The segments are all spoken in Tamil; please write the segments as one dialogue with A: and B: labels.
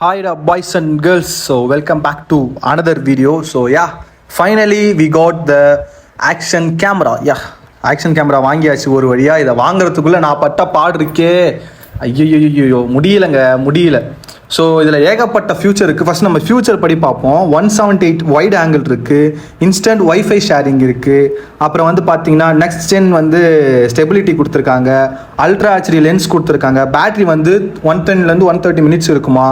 A: Hi boys and girls, so welcome back to another video. So yeah, finally we got the action camera. Yeah, action camera வாங்கியாச்சு ஒரு வழியா. இதை வாங்குறதுக்குள்ள நான் பட்ட பாடு இருக்கே, ஐயோ முடியல. ஸோ இதில் ஏகப்பட்ட ஃபியூச்சர் இருக்குது. ஃபஸ்ட் நம்ம ஃபியூச்சர் படி பார்ப்போம். 178 வைட் ஆங்கிள் இருக்குது, இன்ஸ்டன்ட் ஒய்ஃபை ஷேரிங் இருக்குது, அப்புறம் வந்து பார்த்தீங்கன்னா நெக்ஸ்ட் ஜென் வந்து ஸ்டெபிலிட்டி கொடுத்துருக்காங்க, அல்ட்ரா ஹெச்டி லென்ஸ் கொடுத்துருக்காங்க, பேட்ரி வந்து 110 130 மினிட்ஸ் இருக்குமா,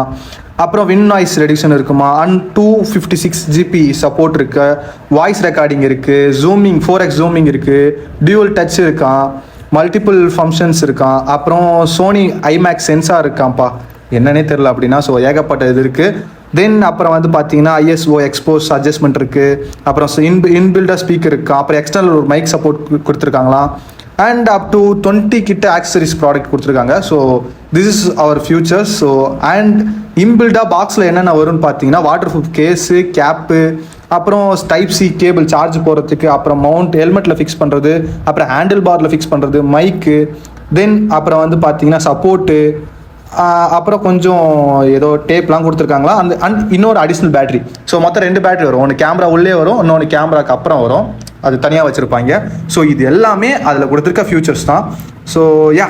A: அப்புறம் வின் நாய்ஸ் ரெடியூஷன் இருக்குமா, அண்ட் 256 GB சப்போர்ட் இருக்குது, வாய்ஸ் ரெக்கார்டிங் இருக்குது, ஜூமிங் 4x ஜூமிங் இருக்குது, டியூவல் டச் இருக்கான், மல்டிபிள் ஃபங்க்ஷன்ஸ் இருக்கான், அப்புறம் சோனி ஐமேக்ஸ் சென்சார் இருக்கான்ப்பா, என்னன்னே தெரில அப்படின்னா. ஸோ ஏகப்பட்ட இது இருக்குது. தென் அப்புறம் வந்து பார்த்தீங்கன்னா ISO எக்ஸ்போஸ் அட்ஜஸ்ட்மெண்ட் இருக்குது, அப்புறம் இன்பில்டாக ஸ்பீக்கர் இருக்குது, அப்புறம் எக்ஸ்டர்னல் ஒரு மைக் சப்போர்ட் கொடுத்துருக்காங்களாம், அண்ட் அப் டு 20 கிட்ட ஆக்சசரிஸ் ப்ராடக்ட் கொடுத்துருக்காங்க. So this is our features. So and இன்பில்டாக பாக்ஸில் என்னென்ன வரும்னு பார்த்தீங்கன்னா வாட்டர் ப்ரூஃப் கேஸு, கேப்பு, அப்புறம் டைப் சி கேபிள் சார்ஜ் போகிறதுக்கு, அப்புறம் மவுண்ட் ஹெல்மெட்டில் ஃபிக்ஸ் பண்ணுறது, அப்புறம் ஹேண்டில் பாரில் ஃபிக்ஸ் பண்ணுறது, மைக்கு, தென் அப்புறம் வந்து பார்த்தீங்கன்னா சப்போர்ட்டு, அப்புறம் கொஞ்சம் ஏதோ டேப்லாம் கொடுத்துருக்காங்களா, அண்ட் இன்னொரு அடிஷ்னல் பேட்டரி. ஸோ மொத்தம் 2 பேட்டரி வரும். ஒன்று கேமரா உள்ளே வரும், இன்னொன்று கேமராக்கு அப்புறம் வரும், அது தனியாக வச்சுருப்பாங்க. ஸோ இது எல்லாமே அதில் கொடுத்துருக்க ஃபியூச்சர்ஸ் தான். So yeah,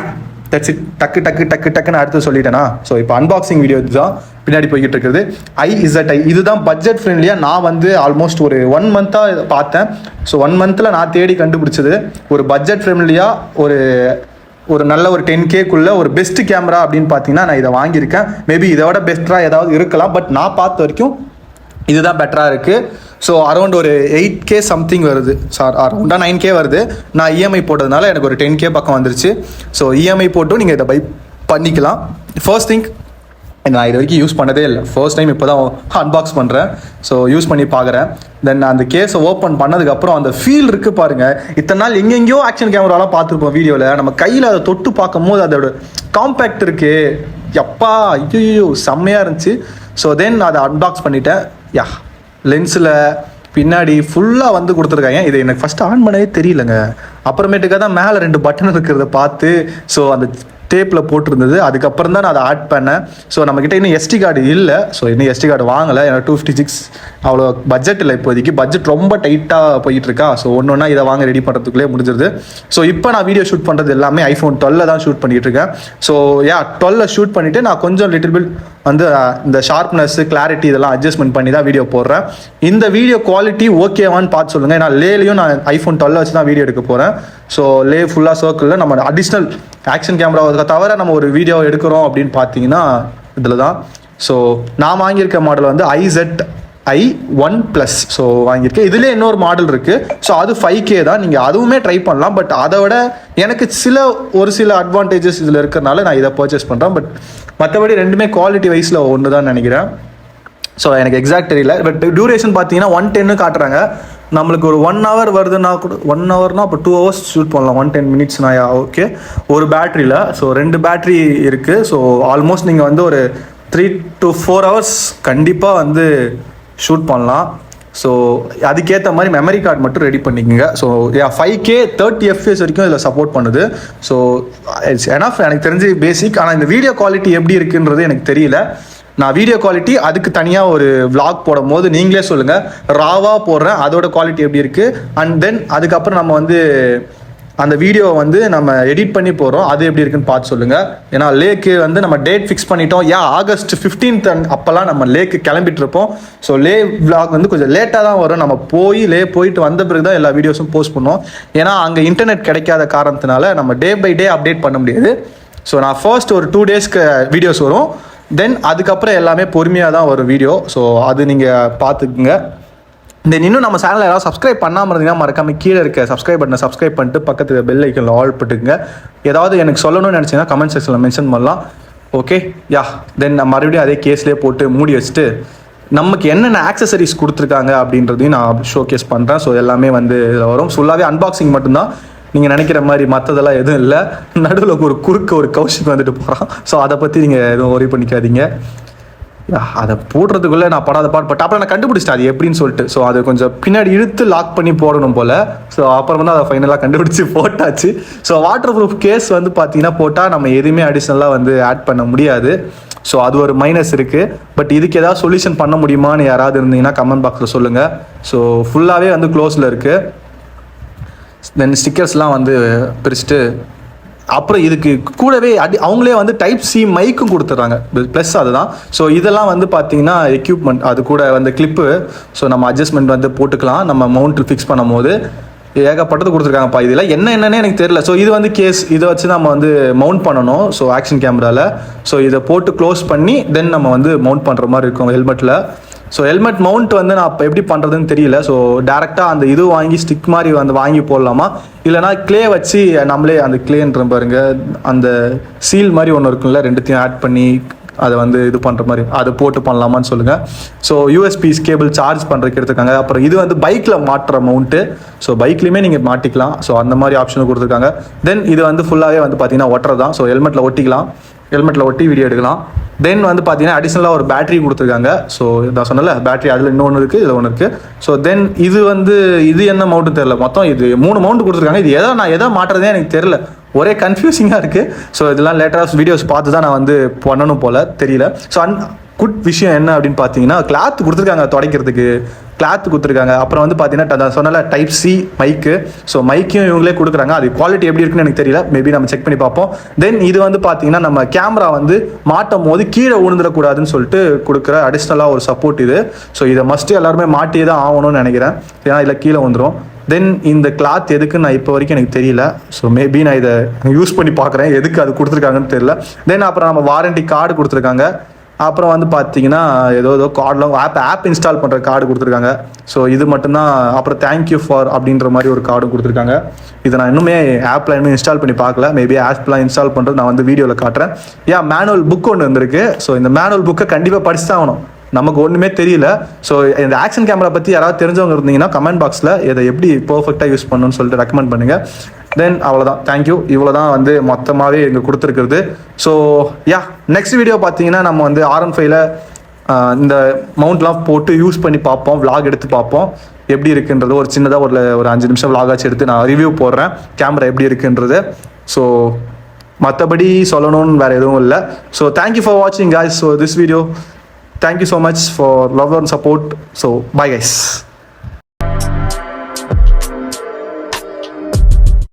A: that's it. டக்குன்னு அடுத்து சொல்லிட்டேனா. ஸோ இப்போ அன்பாக்சிங் வீடியோ இதுதான் பின்னாடி போய்கிட்டு இருக்குது. IZI இதுதான் பட்ஜெட் ஃப்ரெண்ட்லியாக நான் வந்து ஆல்மோஸ்ட் ஒரு 1 மந்த்தாக பார்த்தேன். ஸோ 1 மந்தில் நான் தேடி கண்டுபிடிச்சது ஒரு பட்ஜெட் ஃப்ரெண்ட்லியாக ஒரு நல்ல ஒரு 10Kக்குள்ள ஒரு பெஸ்ட் கேமரா அப்படின்னு பார்த்தீங்கன்னா நான் இதை வாங்கியிருக்கேன். மேபி இதோட பெஸ்ட்டாக ஏதாவது இருக்கலாம், பட் நான் பார்த்த வரைக்கும் இதுதான் பெட்டராக இருக்குது. ஸோ அரௌண்ட் ஒரு 8K சம்திங் வருது, அரௌண்டாக 9K வருது. நான் இஎம்ஐ போட்டதுனால எனக்கு ஒரு 10K பக்கம் வந்துருச்சு. ஸோ இஎம்ஐ போட்டும் நீங்கள் இதை பை பண்ணிக்கலாம். ஃபர்ஸ்ட் திங், நான் இது வரைக்கும் யூஸ் பண்ணதே இல்லை, ஃபர்ஸ்ட் டைம் இப்போ தான் அன்பாக்ஸ் பண்ணுறேன். ஸோ யூஸ் பண்ணி பார்க்குறேன். தென் அந்த கேஸை ஓப்பன் பண்ணதுக்கப்புறம் அந்த ஃபீல் இருக்குது பாருங்கள். இத்தனை நாள் எங்கெங்கேயோ ஆக்ஷன் கேமராலாம் பார்த்துருப்போம் வீடியோவில், நம்ம கையில் அதை தொட்டு பார்க்கும் போது அதோட காம்பேக்ட் இருக்குது, எப்பா ஐயோ செம்மையாக இருந்துச்சு. ஸோ தென் அதை அன்பாக்ஸ் பண்ணிட்டேன். யா, லென்ஸில் பின்னாடி ஃபுல்லாக வந்து கொடுத்துருக்காங்க. இது எனக்கு ஃபஸ்ட்டு ஆன் பண்ணவே தெரியலங்க. அப்புறமேட்டுக்காக தான் மேலே 2 பட்டன் இருக்கிறத பார்த்து ஸோ அந்த டேப்பில் போட்டிருந்தது, அதுக்கப்புறம் தான் நான் அதை ஆட் பண்ணேன். ஸோ நம்மக்கிட்ட இன்னும் SD கார்டு இல்லை. ஸோ இன்னும் SD கார்டு வாங்கலை, ஏன்னா 256 அவ்வளோ பட்ஜெட் இல்லை இப்போதைக்கு. பட்ஜெட் ரொம்ப டைட்டாக போயிட்டு இருக்கா. ஸோ ஒன்றா இதை வாங்க ரெடி பண்ணுறதுக்குள்ளே முடிஞ்சிருது. ஸோ இப்போ நான் வீடியோ ஷூட் பண்ணுறது எல்லாமே iPhone 12 தான் ஷூட் பண்ணிகிட்டு இருக்கேன். ஸோ யா, 12 ஷூட் பண்ணிவிட்டு நான் கொஞ்சம் லிட்டில் பிட் வந்து இந்த ஷார்ப்னஸ், கிளாரிட்டி இதெல்லாம் அட்ஜஸ்ட்மெண்ட் பண்ணி தான் வீடியோ போடுறேன். இந்த வீடியோ குவாலிட்டி ஓகேவான்னு பார்த்து சொல்லுங்கள். ஏன்னா லேலையும் நான் iPhone 12 வச்சு தான் வீடியோ எடுக்க போகிறேன். ஸோ லே ஃபுல்லாக சர்க்கிளில் நம்ம அடிஷ்னல் ஆக்ஷன் கேமரா தவிர நம்ம ஒரு வீடியோ எடுக்கிறோம் அப்படின்னு பார்த்தீங்கன்னா இதில் தான். ஸோ நான் வாங்கியிருக்க மாடல் வந்து IZI 1+. ஸோ வாங்கியிருக்கேன். இதுலேயே இன்னொரு மாடல் இருக்குது. ஸோ அது 5K தான், நீங்கள் அதுவுமே ட்ரை பண்ணலாம். பட் அதை விட எனக்கு ஒரு சில அட்வான்டேஜஸ் இதில் இருக்கிறனால நான் இதை பர்ச்சேஸ் பண்ணுறேன். பட் மற்றபடி ரெண்டுமே குவாலிட்டி வைஸில் ஒன்று தான் நினைக்கிறேன். ஸோ எனக்கு எக்ஸாக்ட் தெரியல. பட் டியூரேஷன் பார்த்தீங்கன்னா 110 காட்டுறாங்க. நம்மளுக்கு ஒரு 1 hour வருதுன்னா கூட 1 hourனா அப்போ 2 hours ஷூட் பண்ணலாம். 110 மினிட்ஸ்னா ஓகே. ஒரு பேட்டரியில் ஸோ 2 பேட்டரி இருக்குது. ஸோ ஆல்மோஸ்ட் நீங்கள் வந்து ஒரு 3 to 4 hours கண்டிப்பாக வந்து ஷூட் பண்ணலாம். ஸோ அதுக்கேற்ற மாதிரி மெமரி கார்டு மட்டும் ரெடி பண்ணிக்கோங்க. ஸோ 5K 30 FPS வரைக்கும் இதில் சப்போர்ட் பண்ணுது. ஸோ இட்ஸ் எனஃப் எனக்கு தெரிஞ்சு பேசிக். ஆனால் இந்த வீடியோ குவாலிட்டி எப்படி இருக்குன்றது எனக்கு தெரியல. நான் வீடியோ குவாலிட்டி அதுக்கு தனியாக ஒரு vlog போடும் போது நீங்களே சொல்லுங்கள். ராவாக போடுறேன், அதோட குவாலிட்டி எப்படி இருக்குது, அண்ட் தென் அதுக்கப்புறம் நம்ம வந்து அந்த வீடியோவை வந்து நம்ம எடிட் பண்ணி போகிறோம், அது எப்படி இருக்குன்னு பார்த்து சொல்லுங்கள். ஏன்னா லேக்கு வந்து நம்ம டேட் ஃபிக்ஸ் பண்ணிட்டோம். August 15th அப்போல்லாம் நம்ம லேக்கு கிளம்பிட்டு இருப்போம். ஸோ லே vlog வந்து கொஞ்சம் லேட்டாக தான் வரும். நம்ம போயிட்டு வந்த பிறகு தான் எல்லா வீடியோஸும் போஸ்ட் பண்ணுவோம். ஏன்னா அங்கே இன்டர்நெட் கிடைக்காத காரணத்தினால நம்ம டே பை டே அப்டேட் பண்ண முடியாது. ஸோ நான் ஃபர்ஸ்ட் ஒரு 2 daysக்கு வீடியோஸ் வரும். தென் அதுக்கப்புறம் எல்லாமே பொறுமையாக தான் வரும் வீடியோ. ஸோ அது நீங்கள் பார்த்துக்குங்க. தென் இன்னும் நம்ம சேனலில் யாராவது சப்ஸ்கிரைப் பண்ணாமல் இருந்தீங்கன்னா மறக்காமல் கீழே இருக்க சப்ஸ்கிரைப் பட்டனை சப்ஸ்கிரைப் பண்ணிட்டு பக்கத்தில் பெல் ஐக்கனில் ஆல் போட்டுக்குங்க. ஏதாவது எனக்கு சொல்லணும்னு நினச்சிங்கன்னா கமெண்ட் செக்ஷனில் மென்ஷன் பண்ணலாம். ஓகே யா, தென் நான் மறுபடியும் அதே கேஸ்லேயே போட்டு மூடி வச்சுட்டு நமக்கு என்னென்ன ஆக்சசரிஸ் கொடுத்துருக்காங்க அப்படின்றதையும் நான் ஷோகேஸ் பண்ணுறேன். ஸோ எல்லாமே வந்து இதில் வரும். ஃபுல்லாகவே அன்பாக்சிங் மட்டும்தான். நீங்கள் நினைக்கிற மாதிரி மற்றதெல்லாம் எதுவும் இல்லை. நடுவில் ஒரு கௌஷிக் வந்துட்டு போகிறான். ஸோ அதை பற்றி நீங்கள் எதுவும் ஒரி பண்ணிக்காதீங்க. அதை போடுறதுக்குள்ளே நான் படாத பாட்டு அப்புறம் நான் கண்டுபிடிச்சிட்டேன் அது எப்படின்னு சொல்லிட்டு. ஸோ அது கொஞ்சம் பின்னாடி இழுத்து லாக் பண்ணி போடணும் போல். ஸோ அப்புறம் வந்து அதை ஃபைனலாக கண்டுபிடிச்சி போட்டாச்சு. ஸோ வாட்டர் ப்ரூஃப் கேஸ் வந்து பார்த்தீங்கன்னா போட்டால் நம்ம எதுவுமே அடிஷ்னலாக வந்து ஆட் பண்ண முடியாது. ஸோ அது ஒரு மைனஸ் இருக்குது. பட் இதுக்கு ஏதாவது சொல்யூஷன் பண்ண முடியுமான்னு யாராவது இருந்தீங்கன்னா கமெண்ட் பாக்ஸில் சொல்லுங்கள். ஸோ ஃபுல்லாகவே வந்து க்ளோஸில் இருக்குது. தென் ஸ்டிக்கர்ஸ்லாம் வந்து பிரிச்சுட்டு அப்புறம் இதுக்கு கூடவே அவங்களே வந்து டைப் சி மைக்கும் கொடுத்துட்றாங்க. ப்ளஸ் அதுதான். ஸோ இதெல்லாம் வந்து பார்த்தீங்கன்னா எக்யூப்மெண்ட், அது கூட வந்து கிளிப்பு. ஸோ நம்ம அட்ஜஸ்ட்மெண்ட் வந்து போட்டுக்கலாம் நம்ம மவுண்ட்டில் ஃபிக்ஸ் பண்ணும் போது. ஏகப்பட்டது கொடுத்துருக்காங்கப்பா. இதில் என்னென்னு எனக்கு தெரியல. ஸோ இது வந்து கேஸ், இதை வச்சு நம்ம வந்து மவுண்ட் பண்ணணும். ஸோ ஆக்ஷன் கேமராவில் ஸோ இதை போட்டு க்ளோஸ் பண்ணி தென் நம்ம வந்து மவுண்ட் பண்ணுற மாதிரி இருக்கும் ஹெல்மெட்டில். ஸோ ஹெல்மெட் மவுண்ட் வந்து நான் இப்போ எப்படி பண்ணுறதுன்னு தெரியல. ஸோ டேரெக்டாக அந்த இது வாங்கி ஸ்டிக் மாதிரி வந்து வாங்கி போடலாமா, இல்லைனா க்ளே வச்சு நம்மளே அந்த க்ளேன்ற பாருங்க அந்த சீல் மாதிரி ஒன்று இருக்குல்ல, ரெண்டுத்தையும் ஆட் பண்ணி அதை வந்து இது பண்ணுற மாதிரி அதை போட்டு பண்ணலாமான்னு சொல்லுங்கள். ஸோ யூஎஸ்பி கேபிள் சார்ஜ் பண்ணுறதுக்கு எடுத்துருக்காங்க. அப்புறம் இது வந்து பைக்கில் மாட்டுற மவுண்ட்டு. ஸோ பைக்லேயுமே நீங்கள் மாட்டிக்கலாம். ஸோ அந்த மாதிரி ஆப்ஷனும் கொடுத்துருக்காங்க. தென் இது வந்து ஃபுல்லாகவே வந்து பார்த்தீங்கன்னா ஒட்டுறது தான். ஸோ ஹெல்மெட்டில் ஒட்டிக்கலாம், ஹெல்மெட்டில் ஒட்டி வீடியோ எடுக்கலாம். தென் வந்து பார்த்தீங்கன்னா அடிஷ்னலாக ஒரு பேட்டரி கொடுத்துருக்காங்க. ஸோ நான் சொன்னல பேட்டரி அதில் இன்னொன்று இருக்குது, இதில் ஒன்று இருக்குது. ஸோ தென் இது வந்து இது என்ன மவுண்ட்டு தெரில, மொத்தம் இது 3 மவுண்ட் கொடுத்துருக்காங்க. இது நான் எதை மாட்டுறதே எனக்கு தெரில, ஒரே கன்ஃபியூசிங்காக இருக்குது. ஸோ இதெல்லாம் லேட்டராக வீடியோஸ் பார்த்து தான் நான் வந்து பண்ணணும் போல், தெரியல. ஸோ குட் விஷயம் என்ன அப்படின்னு பார்த்தீங்கன்னா கிளாத் கொடுத்துருக்காங்க, துடைக்கிறதுக்கு கிளாத் கொடுத்துருக்காங்க. அப்புறம் வந்து பார்த்தீங்கன்னா நான் சொன்னல டைப் சி மைக்கு. ஸோ மைக்கையும் இவங்களே கொடுக்குறாங்க. அது குவாலிட்டி எப்படி இருக்குன்னு எனக்கு தெரியல, மேபி நம்ம செக் பண்ணி பார்ப்போம். தென் இது வந்து பார்த்தீங்கன்னா நம்ம கேமரா வந்து மாட்டும் போது கீழே விழுந்துடக்கூடாதுன்னு சொல்லிட்டு கொடுக்குற அடிஷ்னலாக ஒரு சப்போர்ட் இது. ஸோ இதை மஸ்ட்டு எல்லாருமே மாட்டியே தான் ஆகணும்னு நினைக்கிறேன், ஏன்னா இதில் கீழே வந்துடும். தென் இந்த கிளாத் எதுக்கு நான் இப்போ வரைக்கும் எனக்கு தெரியல. ஸோ மேபி நான் இதை யூஸ் பண்ணி பார்க்குறேன், எதுக்கு அது கொடுத்துருக்காங்கன்னு தெரியல. தென் அப்புறம் நம்ம வாரண்டி கார்டு கொடுத்துருக்காங்க. அப்புறம் வந்து பார்த்தீங்கன்னா ஏதோ கார்டெலாம் ஆப் இன்ஸ்டால் பண்ணுற கார்டு கொடுத்துருக்காங்க. ஸோ இது மட்டும்தான். அப்புறம் தேங்க்யூ ஃபார் அப்படின்ற மாதிரி ஒரு கார்டும் கொடுத்துருக்காங்க. இதை நான் இன்னுமே ஆப்பில் இன்னும் இன்ஸ்டால் பண்ணி பார்க்கல, மேபி ஆப்லாம் இன்ஸ்டால் பண்ணுறது நான் வந்து வீடியோவில் காட்டுறேன். மேனுவல் புக் ஒன்று வந்திருக்கு. ஸோ இந்த மேனுவல் புக்கை கண்டிப்பாக படிச்சு தான் ஆகணும், நமக்கு ஒன்றுமே தெரியல. ஸோ இந்த ஆக்ஷன் கேமரா பற்றி யாராவது தெரிஞ்சவங்க இருந்தீங்கன்னா கமெண்ட் பாக்ஸில் இதை எப்படி பர்ஃபெக்டாக யூஸ் பண்ணணும்னு சொல்லிட்டு ரெக்கமெண்ட் பண்ணுங்கள். தென் அவ்வளோதான், தேங்க்யூ. இவ்வளோ தான் வந்து மொத்தமாகவே இங்கே கொடுத்துருக்குறது. ஸோ நெக்ஸ்ட் வீடியோ பார்த்தீங்கன்னா நம்ம வந்து R15ல இந்த மவுண்ட்லாம் போட்டு யூஸ் பண்ணி பார்ப்போம், விளாக் எடுத்து பார்ப்போம் எப்படி இருக்குன்றது. ஒரு சின்னதாக ஒரு 5 நிமிஷம் விளாகாச்சு எடுத்து நான் ரிவ்யூ போடுறேன் கேமரா எப்படி இருக்குன்றது. ஸோ மற்றபடி சொல்லணும்னு வேறு எதுவும் இல்லை. ஸோ தேங்க்யூ ஃபார் வாட்சிங் guys. So this video, thank you so much for love and support. So bye guys.